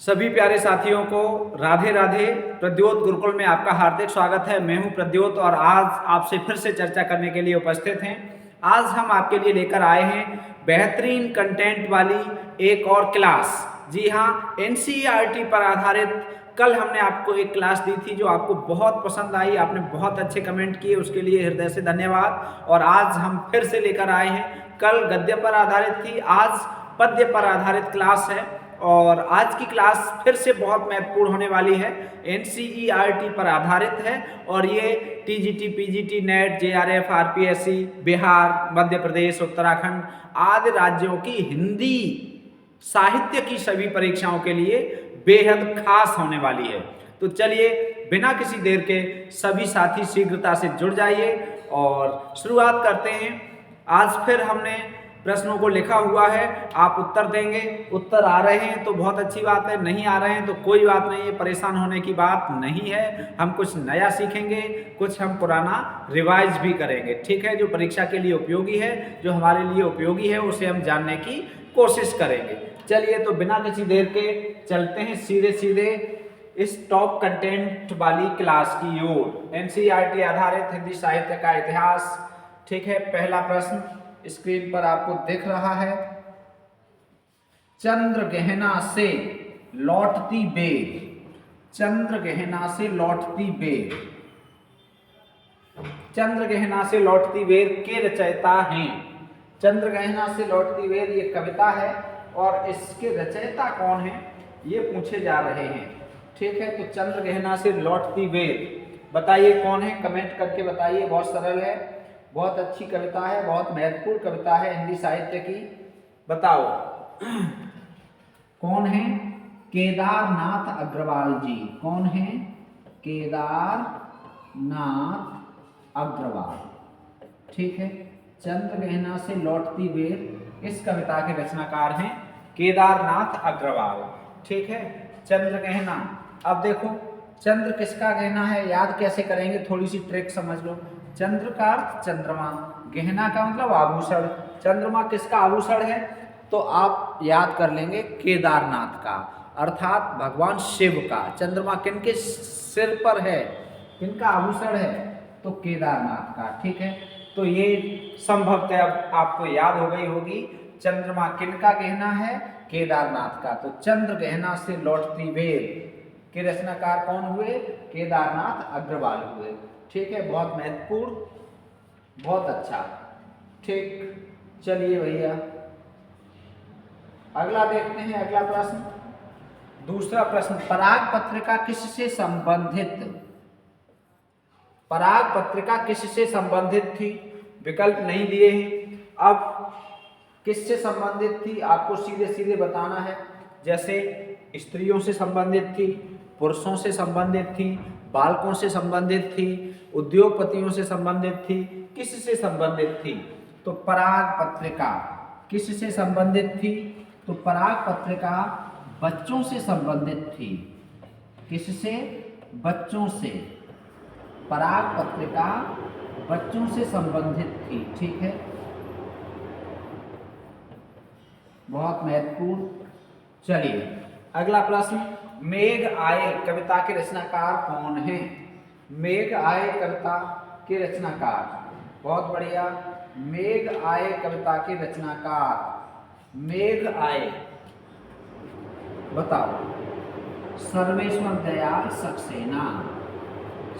सभी प्यारे साथियों को राधे राधे। प्रद्योत गुरुकुल में आपका हार्दिक स्वागत है। मैं हूं प्रद्योत और आज आपसे फिर से चर्चा करने के लिए उपस्थित हैं। आज हम आपके लिए लेकर आए हैं बेहतरीन कंटेंट वाली एक और क्लास। जी हाँ, एनसीईआरटी पर आधारित। कल हमने आपको एक क्लास दी थी जो आपको बहुत पसंद आई, आपने बहुत अच्छे कमेंट किए, उसके लिए हृदय से धन्यवाद। और आज हम फिर से लेकर आए हैं। कल गद्य पर आधारित थी, आज पद्य पर आधारित क्लास है और आज की क्लास फिर से बहुत महत्वपूर्ण होने वाली है। एनसीईआरटी पर आधारित है और ये TGT, PGT, NET, JRF, RPSC, Bihar, Madhya Pradesh, Uttarakhand आदि राज्यों की हिंदी साहित्य की सभी परीक्षाओं के लिए बेहद खास होने वाली है। तो चलिए बिना किसी देर के सभी साथी शीघ्रता से जुड़ जाइए और शुरुआत करते हैं। आज फिर हमने प्रश्नों को लिखा हुआ है, आप उत्तर देंगे। उत्तर आ रहे हैं तो बहुत अच्छी बात है, नहीं आ रहे हैं तो कोई बात नहीं है, परेशान होने की बात नहीं है। हम कुछ नया सीखेंगे, कुछ हम पुराना रिवाइज भी करेंगे। ठीक है, जो परीक्षा के लिए उपयोगी है, जो हमारे लिए उपयोगी है, उसे हम जानने की कोशिश करेंगे। चलिए तो बिना किसी देर के चलते हैं सीधे सीधे इस टॉप कंटेंट वाली क्लास की ओर। एनसीईआरटी आधारित हिंदी साहित्य का इतिहास। ठीक है, पहला प्रश्न स्क्रीन पर आपको दिख रहा है। चंद्र गहना से लौटती बेर। चंद्र गहना से लौटती बेर। चंद्र गहना से लौटती बेर के रचयिता हैं। चंद्र गहना से लौटती बेर ये कविता है और इसके रचयिता कौन है ये पूछे जा रहे हैं। ठीक है, तो चंद्र गहना से लौटती बेर बताइए कौन है, कमेंट करके बताइए। बहुत सरल है, बहुत अच्छी कविता है, बहुत महत्वपूर्ण कविता है हिंदी साहित्य की। बताओ कौन है? केदारनाथ अग्रवाल जी। कौन है? केदारनाथ अग्रवाल। ठीक है, चंद्र गहना से लौटती बेर इस कविता के रचनाकार हैं केदारनाथ अग्रवाल। ठीक है, चंद्र गहना। अब देखो चंद्र किसका गहना है, याद कैसे करेंगे, थोड़ी सी ट्रिक समझ लो। चंद्र का अर्थ चंद्रमा, गहना का मतलब आभूषण। चंद्रमा किसका आभूषण है तो आप याद कर लेंगे केदारनाथ का, अर्थात भगवान शिव का। चंद्रमा किनके सिर पर है, किनका आभूषण है तो केदारनाथ का। ठीक है, तो ये संभवतः अब आपको याद हो गई होगी चंद्रमा किनका गहना है, केदारनाथ का। तो चंद्र गहना से लौटती बेर के रचनाकार कौन हुए? केदारनाथ अग्रवाल हुए। ठीक है, बहुत महत्वपूर्ण, बहुत अच्छा। ठीक, चलिए भैया अगला देखते हैं। अगला प्रश्न, दूसरा प्रश्न, पराग पत्रिका किससे संबंधित? पराग पत्रिका किससे संबंधित थी? विकल्प नहीं दिए हैं। अब किससे संबंधित थी आपको सीधे सीधे बताना है। जैसे स्त्रियों से संबंधित थी, पुरुषों से संबंधित थी, बालकों से संबंधित थी, उद्योगपतियों से संबंधित थी, किससे संबंधित थी? तो पराग पत्रिका किससे संबंधित थी? तो पराग पत्रिका बच्चों से संबंधित थी। किससे? बच्चों से। पराग पत्रिका बच्चों से संबंधित थी। ठीक है, बहुत महत्वपूर्ण। चलिए अगला प्रश्न, मेघ आए कविता के रचनाकार कौन है? मेघ आए कविता के रचनाकार, बहुत बढ़िया। मेघ आए कविता के रचनाकार, मेघ आए बताओ। सर्वेश्वर दयाल सक्सेना।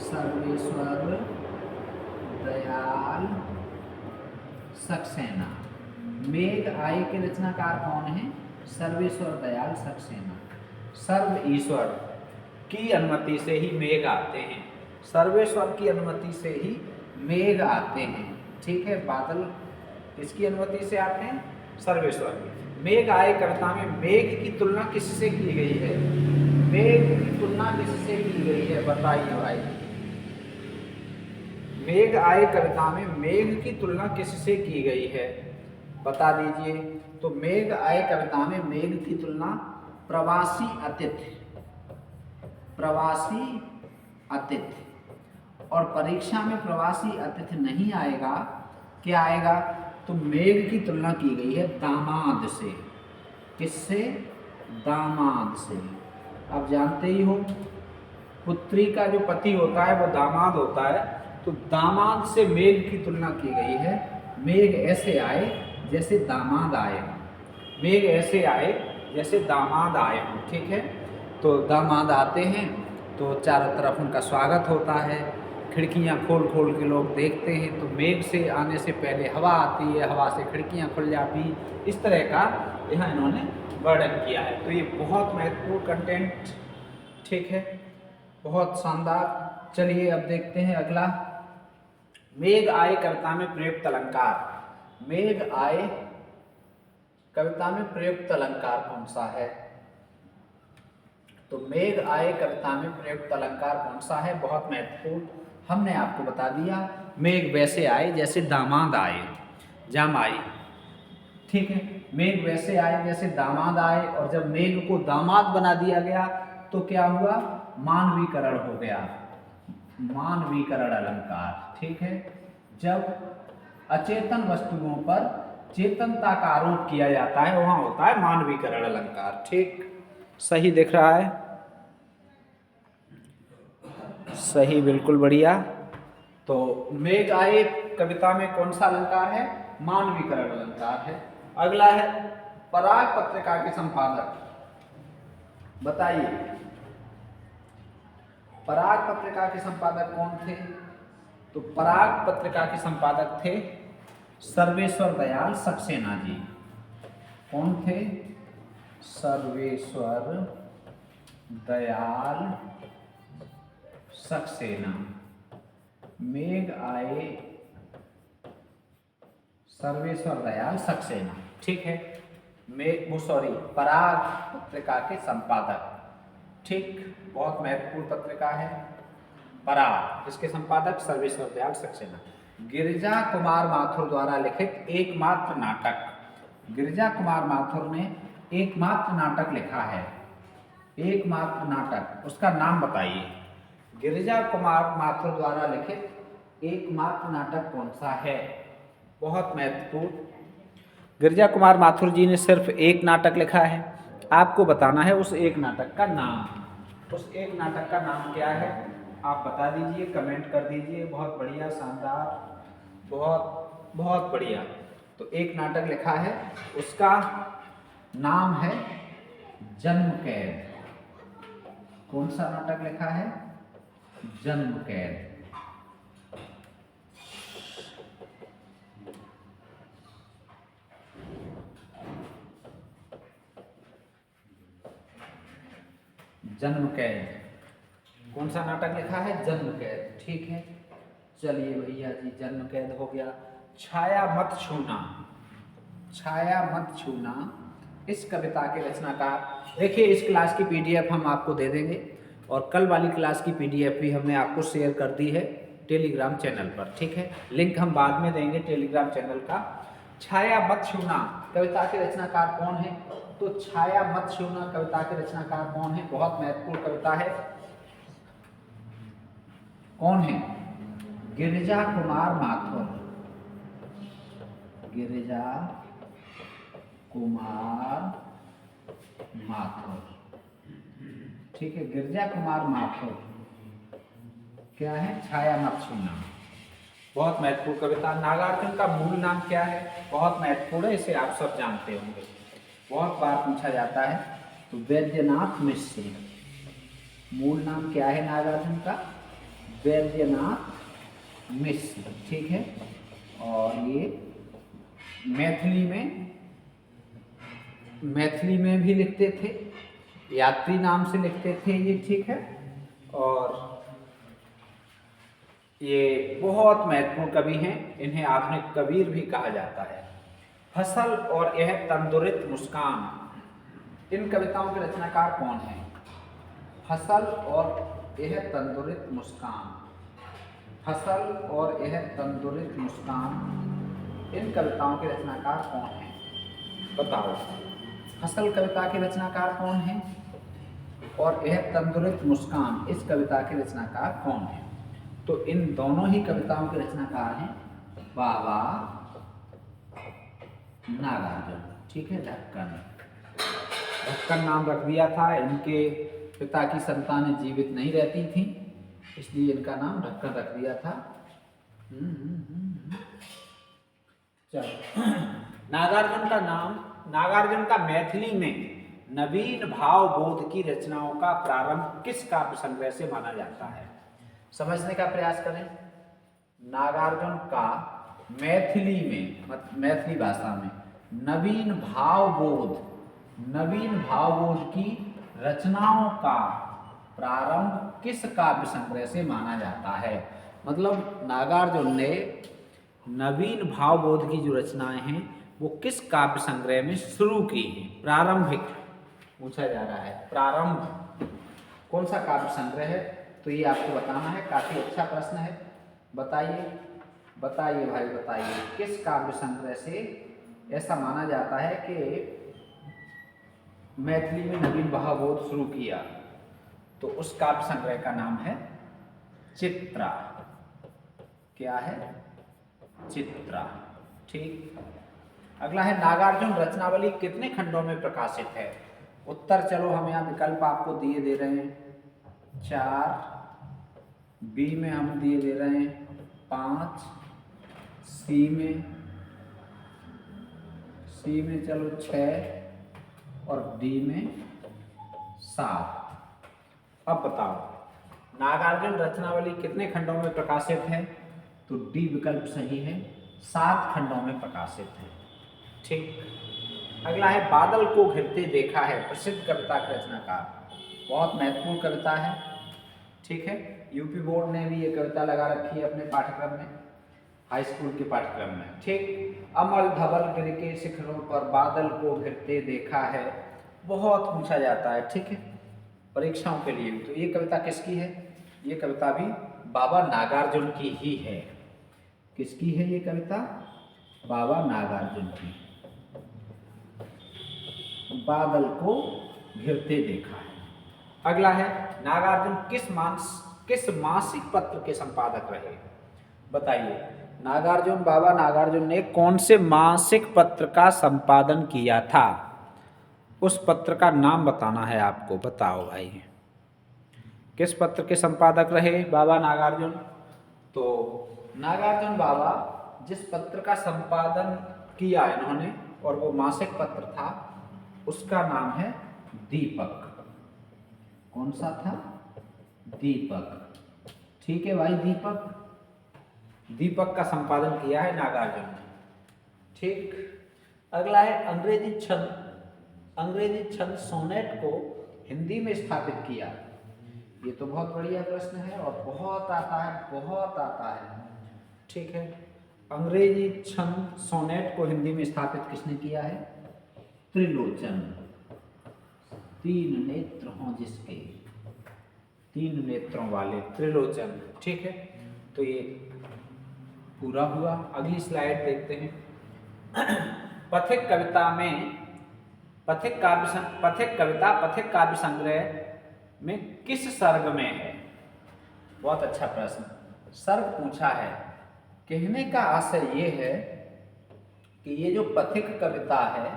सर्वेश्वर दयाल सक्सेना। मेघ आए के रचनाकार कौन है? सर्वेश्वर दयाल सक्सेना। सर्व ईश्वर की अनुमति से ही मेघ आते हैं। सर्वेश्वर की अनुमति से ही मेघ आते हैं। ठीक है, बादल किसकी अनुमति से आते हैं? सर्वेश्वर की। मेघ आए कविता में मेघ की तुलना किससे की गई है? मेघ की तुलना किससे की गई है बताइए भाई। मेघ आए कविता में मेघ की तुलना किससे की गई है बता दीजिए। तो मेघ आए कविता में मेघ की तुलना प्रवासी अतिथि, प्रवासी अतिथि। और परीक्षा में प्रवासी अतिथि नहीं आएगा, क्या आएगा? तो मेघ की तुलना की गई है दामाद से। किससे? दामाद से। आप जानते ही हो, पुत्री का जो पति होता है वो दामाद होता है, तो दामाद से मेघ की तुलना की गई है। मेघ ऐसे आए जैसे दामाद आए हों, मेघ ऐसे आए जैसे दामाद आए हों, ठीक है। तो दामाद आते हैं तो चारों तरफ उनका स्वागत होता है, खिड़कियां खोल खोल के लोग देखते हैं। तो मेघ से आने से पहले हवा आती है, हवा से खिड़कियां खुल जाती, इस तरह का यहाँ इन्होंने वर्णन किया है। तो ये बहुत महत्वपूर्ण कंटेंट, ठीक है, बहुत शानदार। चलिए अब देखते हैं अगला। मेघ आए कविता में प्रयुक्त अलंकार। मेघ आए कविता में प्रयुक्त अलंकार कौन सा है? तो मेघ आए कविता में प्रयुक्त अलंकार कौन सा है? बहुत महत्वपूर्ण, हमने आपको बता दिया। मेघ वैसे आए जैसे दामाद आए, जामाई, ठीक है। मेघ वैसे आए जैसे दामाद आए, और जब मेघ को दामाद बना दिया गया तो क्या हुआ? मानवीकरण हो गया, मानवीकरण अलंकार, ठीक है। जब अचेतन वस्तुओं पर चेतनता का आरोप किया जाता है वहां होता है मानवीकरण अलंकार, ठीक। सही दिख रहा है? सही, बिल्कुल बढ़िया। तो मेघ आए कविता में कौन सा अलंकार है? मानवीकरण अलंकार है। अगला है पराग पत्रिका के संपादक, बताइए पराग पत्रिका के संपादक कौन थे? तो पराग पत्रिका के संपादक थे सर्वेश्वर दयाल सक्सेना जी। कौन थे? सर्वेश्वर दयाल सक्सेना। मेघ आए सर्वेश्वर दयाल सक्सेना, ठीक है। पराग पत्रिका के संपादक, ठीक, बहुत महत्वपूर्ण पत्रिका है पराग। इसके संपादक सर्वेश्वर दयाल सक्सेना। गिरिजा कुमार माथुर द्वारा लिखित एकमात्र नाटक। गिरिजा कुमार माथुर ने एकमात्र नाटक लिखा है, एकमात्र नाटक, उसका नाम बताइए। गिरिजा कुमार माथुर द्वारा लिखित एकमात्र नाटक कौन सा है? बहुत महत्वपूर्ण, गिरिजा कुमार माथुर जी ने सिर्फ एक नाटक लिखा है, आपको बताना है उस एक नाटक का नाम। उस एक नाटक का नाम क्या है आप बता दीजिए, कमेंट कर दीजिए। बहुत बढ़िया, शानदार, बहुत बहुत बढ़िया। तो एक नाटक लिखा है, उसका नाम है जन्म कैद। कौन सा नाटक लिखा है? जन्म कैद। जन्म कैद, कौन सा नाटक लिखा है? जन्म कैद, ठीक है। चलिए भैया जी, जन्म कैद हो गया। छाया मत छूना, छाया मत छूना, इस कविता के रचनाकार, देखिए इस क्लास की पीडीएफ हम आपको दे देंगे, और कल वाली क्लास की पीडीएफ भी हमने आपको शेयर कर दी है टेलीग्राम चैनल पर, ठीक है। लिंक हम बाद में देंगे टेलीग्राम चैनल का। छाया मत छूना कविता के रचनाकार कौन है? तो छाया मत छूना कविता के रचनाकार कौन है? बहुत महत्वपूर्ण कविता है, कौन है? गिरिजा कुमार माथुर, गिरिजा कुमार माथुर, ठीक है। गिरिजा कुमार माथुर क्या है? छाया मत छूना, बहुत महत्वपूर्ण कविता। नागार्जुन का मूल नाम क्या है? बहुत महत्वपूर्ण है, इसे आप सब जानते होंगे, बहुत बार पूछा जाता है। तो वैद्यनाथ मिश्र, मूल नाम क्या है नागार्जुन का? वैद्यनाथ मिश्र, ठीक है। और ये मैथिली में भी लिखते थे, यात्री नाम से लिखते थे ये, ठीक है। और ये बहुत महत्वपूर्ण कवि हैं, इन्हें आधुनिक कबीर भी कहा जाता है। फसल और यह तंदुरुस्त मुस्कान, इन कविताओं के रचनाकार कौन हैं? फसल और यह तंदुरुस्त मुस्कान, फसल और यह तंदुरुस्त मुस्कान, इन कविताओं के रचनाकार कौन हैं? बताओ, फसल कविता के रचनाकार कौन हैं और यह तंदुरुस्त मुस्कान इस कविता के रचनाकार कौन हैं? तो इन दोनों ही कविताओं के रचनाकार हैं बाबा नागार्जुन, ठीक है। ढक्कन, ढक्कन नाम रख दिया था इनके पिता की संतानें जीवित नहीं रहती थी, इसलिए इनका नाम ढक्कन रख दिया था। चलो, नागार्जुन का मैथिली में नवीन भाव बोध की रचनाओं का प्रारंभ किस काव्य संग्रह से माना जाता है? समझने का प्रयास करें। नागार्जुन का मैथिली में, मैथिली भाषा में नवीन भावबोध की रचनाओं का प्रारंभ किस काव्य संग्रह से माना जाता है? मतलब नागार्जुन ने नवीन भावबोध की जो रचनाएं हैं वो किस काव्य संग्रह में शुरू की हैं? प्रारंभिक पूछा जा रहा है, प्रारंभ कौन सा काव्य संग्रह है? तो ये आपको बताना है। काफी अच्छा प्रश्न है। बताइए भाई, बताइए किस काव्य संग्रह से ऐसा माना जाता है कि मैथिली में नवीन भावबोध शुरू किया? तो उस काव्य संग्रह का नाम है चित्रा। क्या है? चित्रा। ठीक। अगला है, नागार्जुन रचनावली कितने खंडों में प्रकाशित है? उत्तर चलो हम यहाँ विकल्प आपको दिए दे रहे हैं 4, बी में हम दिए दे रहे हैं 5, सी में चलो 6 और डी में 7। अब बताओ नागार्जुन रचनावली कितने खंडों में प्रकाशित है? तो डी विकल्प सही है, 7 खंडों में प्रकाशित है। ठीक। अगला है, बादल को घिरते देखा है प्रसिद्ध कविता का रचनाकार। बहुत महत्वपूर्ण कविता है। ठीक है, यूपी बोर्ड ने भी ये कविता लगा रखी है अपने पाठ्यक्रम में, हाई स्कूल के पाठ्यक्रम में। ठीक। अमल धवल गिर के शिखरों पर बादल को घिरते देखा है, बहुत पूछा जाता है। ठीक है, परीक्षाओं के लिए। तो ये कविता किसकी है? ये कविता भी बाबा नागार्जुन की ही है। किसकी है ये कविता? बाबा नागार्जुन की। बादल को घिरते देखा है। अगला है, नागार्जुन किस मासिक पत्र के संपादक रहे? बताइए, बाबा नागार्जुन ने कौन से मासिक पत्र का संपादन किया था? उस पत्र का नाम बताना है आपको। बताओ भाई, किस पत्र के संपादक रहे बाबा नागार्जुन? तो नागार्जुन बाबा जिस पत्र का संपादन किया इन्होंने और वो मासिक पत्र था, उसका नाम है दीपक। कौन सा था? दीपक। ठीक है भाई, दीपक का संपादन किया है नागार्जुन ने। ठीक। अगला है, अंग्रेजी छंद सोनेट को हिंदी में स्थापित किया। ये तो बहुत बढ़िया प्रश्न है और बहुत आता है। ठीक है, अंग्रेजी छंद सोनेट को हिंदी में स्थापित किसने किया है? त्रिलोचन। 3 नेत्र हों जिसके, 3 नेत्रों वाले त्रिलोचन। ठीक है, तो ये पूरा हुआ। अगली स्लाइड देखते हैं। पथिक काव्य संग्रह में किस सर्ग में है? बहुत अच्छा प्रश्न, सर्ग पूछा है। कहने का आशय ये है कि ये जो पथिक कविता है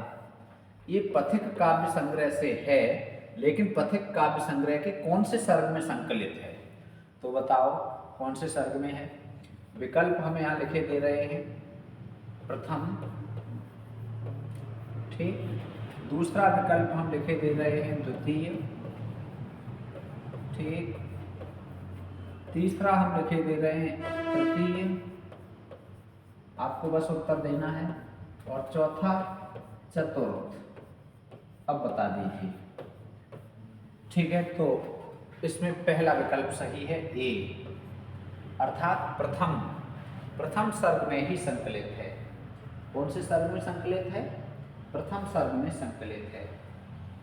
ये पथिक काव्य संग्रह से है, लेकिन पथिक काव्य संग्रह के कौन से सर्ग में संकलित है? तो बताओ कौन से सर्ग में है? विकल्प हम यहाँ लिखे दे रहे हैं, प्रथम। ठीक। दूसरा विकल्प हम लिखे दे रहे हैं द्वितीय। ठीक। तीसरा हम लिखे दे रहे हैं तृतीय। आपको बस उत्तर देना है। और चौथा चतुर्थ। अब बता दीजिए। ठीक है, तो इसमें पहला विकल्प सही है, ए, अर्थात प्रथम सर्ग में ही संकलित है। कौन से सर्ग में संकलित है? प्रथम सर्ग में संकलित है।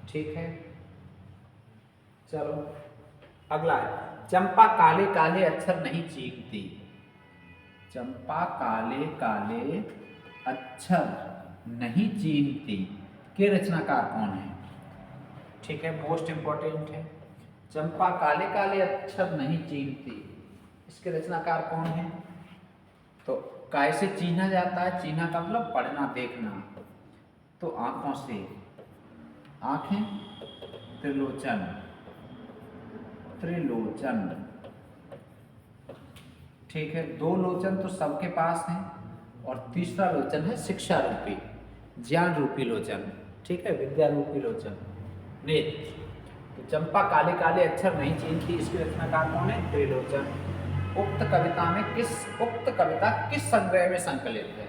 ठीक है, चलो अगला है, चंपा काले काले अक्षर नहीं चीखती। चंपा काले काले अक्षर नहीं चीखती के रचनाकार कौन है? ठीक है, मोस्ट इंपॉर्टेंट है। चंपा काले काले अक्षर नहीं चीखती, इसके रचनाकार कौन है? तो काय से चीन्हा जाता है? चीन्हा का मतलब पढ़ना, देखना। तो आंखों से, आंखें त्रिलोचन। त्रिलोचन। ठीक है, दो लोचन तो सबके पास हैं और तीसरा लोचन है शिक्षा रूपी, ज्ञान रूपी लोचन। ठीक है, विद्या रूपी लोचन, नेत्र। तो चंपा काले काले अक्षर नहीं चीनती, इसके रचनाकार कौन है? त्रिलोचन। उक्त कविता किस संग्रह में संकलित है?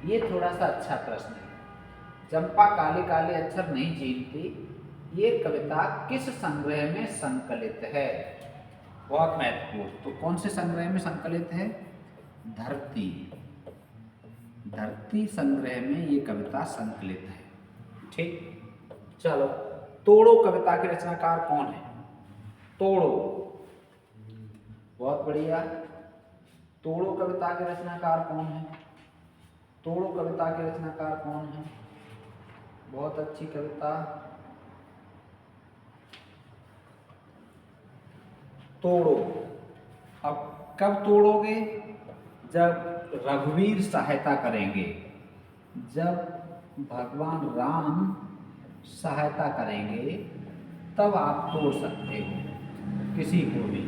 ये थोड़ा सा अच्छा प्रश्न है। चंपा काले काले अक्षर नहीं चीनती, ये कविता किस संग्रह में संकलित है? बहुत महत्वपूर्ण। तो कौन से संग्रह में संकलित है? धरती संग्रह में ये कविता संकलित है। ठीक, चलो, तोड़ो कविता के रचनाकार कौन है? तोड़ो, बहुत बढ़िया। तोड़ो कविता के रचनाकार कौन है? तोड़ो कविता के रचनाकार कौन है? बहुत अच्छी कविता, तोड़ो। अब कब तोड़ोगे? जब रघुवीर सहायता करेंगे, जब भगवान राम सहायता करेंगे तब आप तोड़ सकते हो किसी को भी।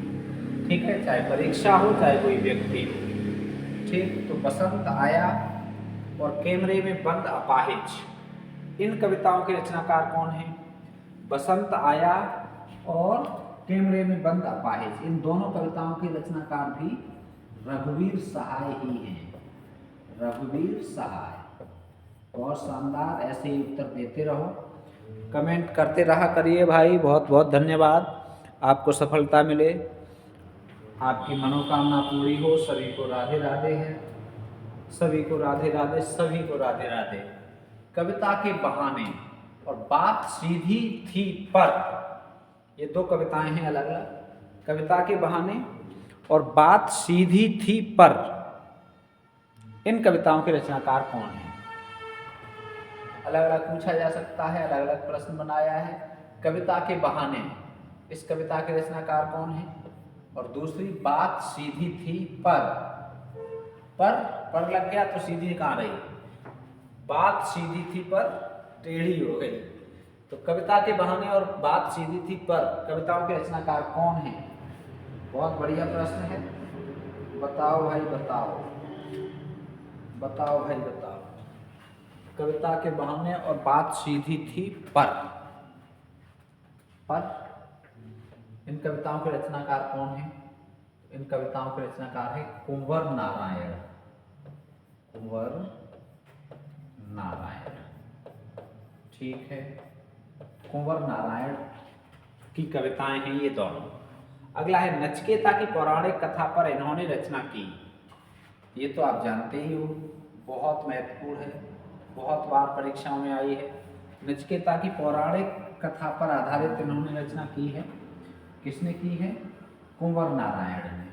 ठीक है, चाहे परीक्षा हो चाहे कोई व्यक्ति हो। ठीक, तो बसंत आया और कैमरे में बंद अपाहिज, इन कविताओं के रचनाकार कौन है? बसंत आया और कैमरे में बंद अपाहिज, इन दोनों कविताओं के रचनाकार भी रघुवीर सहाय ही हैं। रघुवीर सहाय। बहुत शानदार, ऐसे ही उत्तर देते रहो, कमेंट करते रहा करिए भाई। बहुत बहुत धन्यवाद, आपको सफलता मिले, आपकी मनोकामना पूरी हो। सभी को राधे राधे है, सभी को राधे राधे, सभी को राधे राधे। कविता के बहाने और बात सीधी थी पर, ये दो कविताएं हैं अलग अलग। कविता के बहाने और बात सीधी थी पर, इन कविताओं के रचनाकार कौन है? अलग अलग पूछा जा सकता है, अलग अलग प्रश्न बनाया है। कविता के बहाने, इस कविता के रचनाकार कौन है? और दूसरी बात सीधी थी पर लग गया तो सीधी कहाँ रही? बात सीधी थी पर टेढ़ी हो गई। तो कविता के बहाने और बात सीधी थी पर, कविताओं के रचनाकार कौन है? बहुत बढ़िया प्रश्न है, बताओ भाई बताओ, बताओ भाई बताओ। कविता के बहाने और बात सीधी थी पर इन कविताओं के रचनाकार कौन है? इन कविताओं के रचनाकार है कुंवर नारायण। कुंवर नारायण, ठीक है, कुंवर नारायण की कविताएं हैं ये दोनों। अगला है नचिकेता की पौराणिक कथा पर इन्होंने रचना की। ये तो आप जानते ही हो, बहुत महत्वपूर्ण है, बहुत बार परीक्षाओं में आई है। नचिकेता की पौराणिक कथा पर आधारित इन्होंने रचना की है। किसने की है? कुंवर नारायण ने।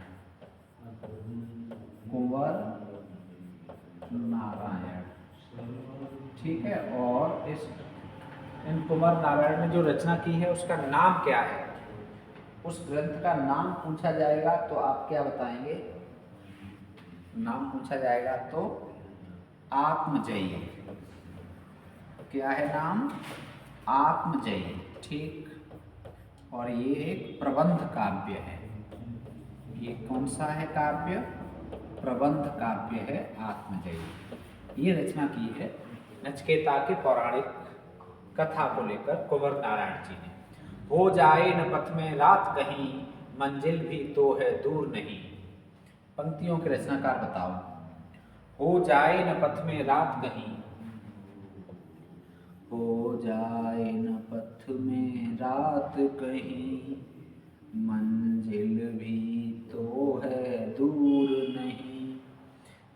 कुंवर नारायण, ठीक है। और इन कुंवर नारायण ने जो रचना की है उसका नाम क्या है? उस ग्रंथ का नाम पूछा जाएगा तो आप क्या बताएंगे? नाम पूछा जाएगा तो आत्मजयी। क्या है नाम? आत्मजयी, ठीक। और ये एक प्रबंध काव्य है। ये कौन सा है काव्य? प्रबंध काव्य है आत्मजयी। ये रचना की है नचिकेता के पौराणिक कथा को लेकर कुंवर नारायण जी ने। हो जाए न पथ में रात कहीं, मंजिल भी तो है दूर नहीं। पंक्तियों के रचनाकार बताओ। हो जाए न पथ में रात कहीं, हो जाए न पथ में रात कहीं, मंजिल भी तो है दूर नहीं।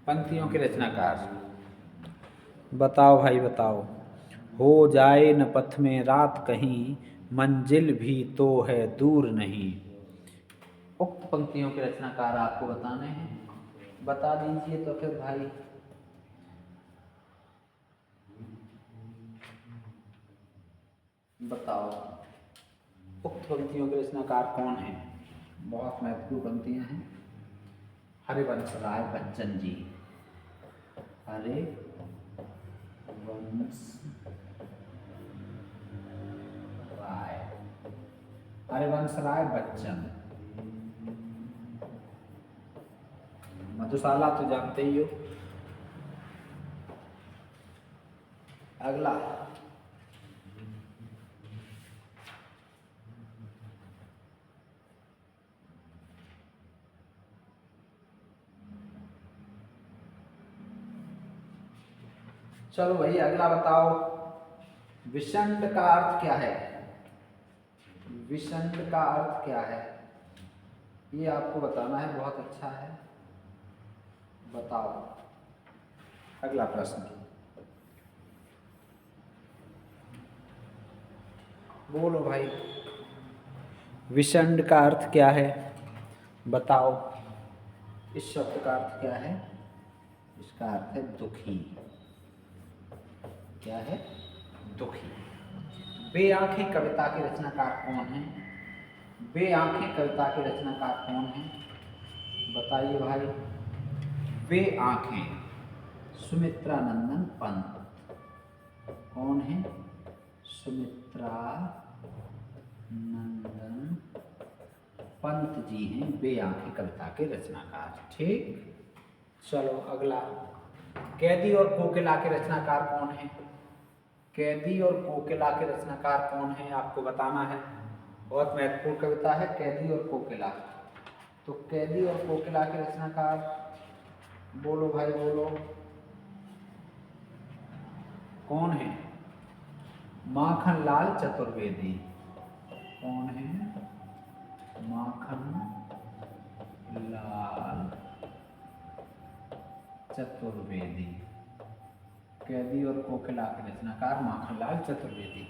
पंक्तियों के रचनाकार बताओ भाई बताओ। हो जाए न पथ में रात कहीं, मंजिल भी तो है दूर नहीं। उक्त पंक्तियों के रचनाकार आपको बताने हैं, बता दीजिए तो फिर भाई। बताओ उक्त पंक्तियों के रचनाकार कौन है? बहुत महत्वपूर्ण पंक्तियां हैं। हरिवंश राय बच्चन जी। हरिवंश राय, हरिवंश राय बच्चन। मधुशाला तो जानते ही हो। अगला चलो भाई अगला बताओ, विषंड का अर्थ क्या है? विषंड का अर्थ क्या है ये आपको बताना है, बहुत अच्छा है, बताओ। अगला प्रश्न, बोलो भाई, विषंड का अर्थ क्या है बताओ। इस शब्द का अर्थ क्या है? इसका अर्थ है दुखी। क्या है? दुखी। बे आंखें कविता के रचनाकार कौन हैं? बे आंखें कविता के रचनाकार कौन हैं? बताइए भाई। बे आंखें सुमित्रा नंदन पंत। कौन है? सुमित्रा नंदन पंत जी हैं बे आंखें कविता के रचनाकार। ठीक, चलो अगला, कैदी और कोकिला के रचनाकार कौन है? कैदी और कोकिला के रचनाकार कौन है आपको बताना है, बहुत महत्वपूर्ण कविता है कैदी और कोकिला। तो कैदी और कोकिला के रचनाकार बोलो भाई बोलो, कौन है? माखनलाल चतुर्वेदी। कौन है? माखनलाल चतुर्वेदी। कैदी और कोकिला के रचनाकार माखनलाल चतुर्वेदी।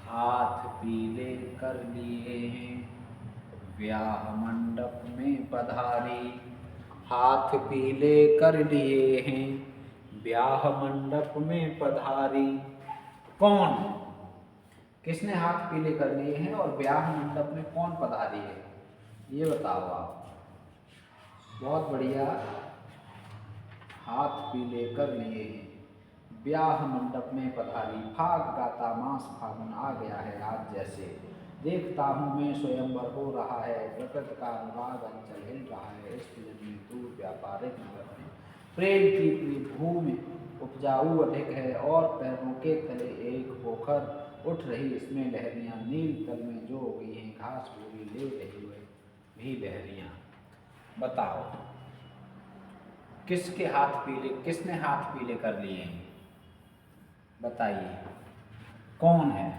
हाथ पीले कर लिए हैं ब्याह मंडप में पधारी। हाथ पीले कर लिए हैं ब्याह मंडप में पधारी। कौन? किसने हाथ पीले कर लिए हैं और ब्याह मंडप में कौन पधारी है ये बताओ आप। बहुत बढ़िया, हाथ पीले कर लिए हैं ब्याह मंडप में पधारी। फाग गाता मास फागुन आ गया है आज जैसे। देखता हूँ मैं स्वयंवर हो रहा है। प्रकृति का अनुराग अंचल हिल रहा है। इस फिल्म में दूर व्यापारिक नगर में प्रेम की पूरी भूमि उपजाऊ अधिक है और पैरों के तले एक पोखर उठ रही इसमें लहरियाँ। नील तल में जो उगी हैं घास पूरी ले रही हुए भी लहरियाँ। बताओ किसके हाथ पीले, किसने हाथ पीले कर लिए हैं बताइए, कौन है?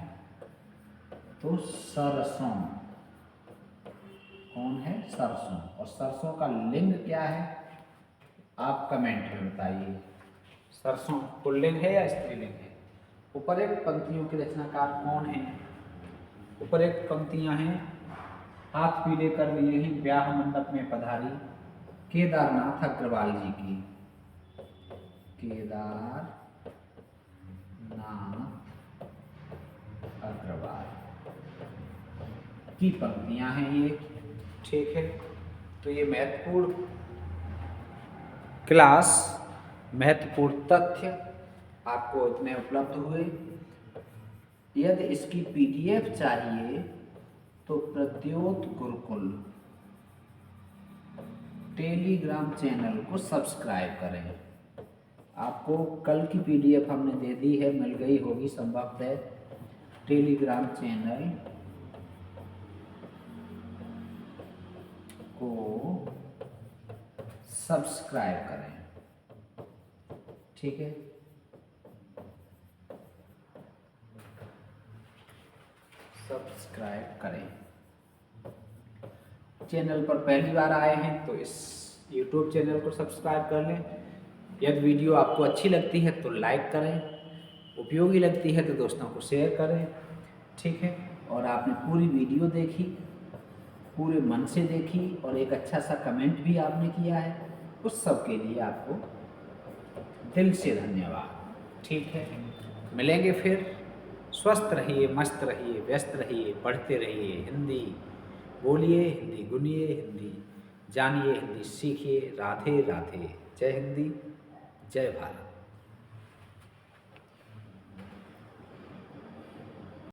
तो सरसों। कौन है? सरसों। और सरसों का लिंग क्या है आप कमेंट में बताइए। सरसों पुल्लिंग है या स्त्रीलिंग है? उपरोक्त पंक्तियों के रचनाकार कौन है? उपरोक्त पंक्तियां हैं, हाथ पीले कर लिए हैं ब्याह मंडप में पधारी, केदारनाथ अग्रवाल जी की। केदारनाथ अग्रवाल की पंक्तियां हैं ये। ठीक है, तो ये महत्वपूर्ण क्लास, महत्वपूर्ण तथ्य आपको इतने उपलब्ध हुए। यदि इसकी पीडीएफ चाहिए तो प्रद्योत गुरुकुल टेलीग्राम चैनल को सब्सक्राइब करें। आपको कल की पीडीएफ हमने दे दी है, मिल गई होगी संभवतः। टेलीग्राम चैनल को सब्सक्राइब करें। ठीक है, सब्सक्राइब करें। चैनल पर पहली बार आए हैं तो इस YouTube चैनल को सब्सक्राइब कर लें। यदि वीडियो आपको अच्छी लगती है तो लाइक करें, उपयोगी लगती है तो दोस्तों को शेयर करें। ठीक है, और आपने पूरी वीडियो देखी, पूरे मन से देखी और एक अच्छा सा कमेंट भी आपने किया है, उस सब के लिए आपको दिल से धन्यवाद। ठीक है, मिलेंगे फिर। स्वस्थ रहिए, मस्त रहिए, व्यस्त रहिए, पढ़ते रहिए। हिंदी बोलिए, हिंदी गुनिए, हिंदी जानिए, हिंदी सीखिए। राधे राधे। जय हिंदी, जय भारत।